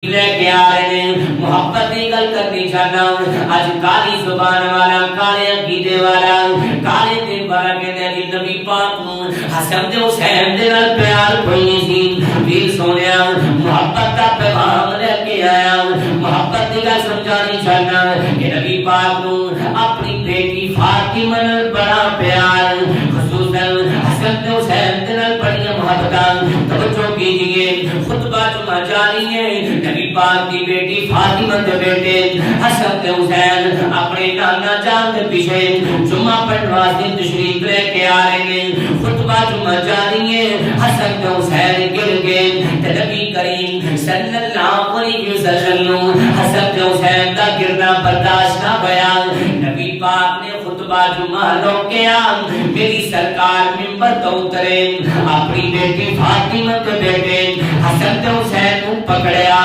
لے کے آ رہے ہیں محبت کی گل کرنی چاہتا ہوں اج کالی زبان والا کالے عقیدے والا کالے دل والا کہتے ہیں کہ نبی پاک حسن تے حسین دے نال پیار کوئی نہیں سی دل سونیا محبت کا پیغام لے کے آیا محبت کی گل سمجھانی چاہتا کہ نبی پاک نو اپنی بیٹی فاطمہ نال بڑا پیار خصوصاً حسن تے حسین دے نال بڑی محبت توجہ کیجئے خطبہ جمعہ جاری ہے نبی پاک کی بیٹی فاطمہ کے بیٹے حسن تے حسین اپنے نانا جان کے پیچھے جمعہ پڑھنے واسطے تشریف لے کے آ رہے ہیں خطبہ جمعہ جاری ہے حسن تے حسین گر گئے تے نبی کریم صلی اللہ علیہ وسلم حسن تے حسین کا گرنا برداشت نہ ہوا نبی پاک نے خطبہ جمعہ روکیا میری سرکار منبر تو اترے اپنی بیٹی فاطمہ کے بیٹے حسن تے حسین کو پکڑیا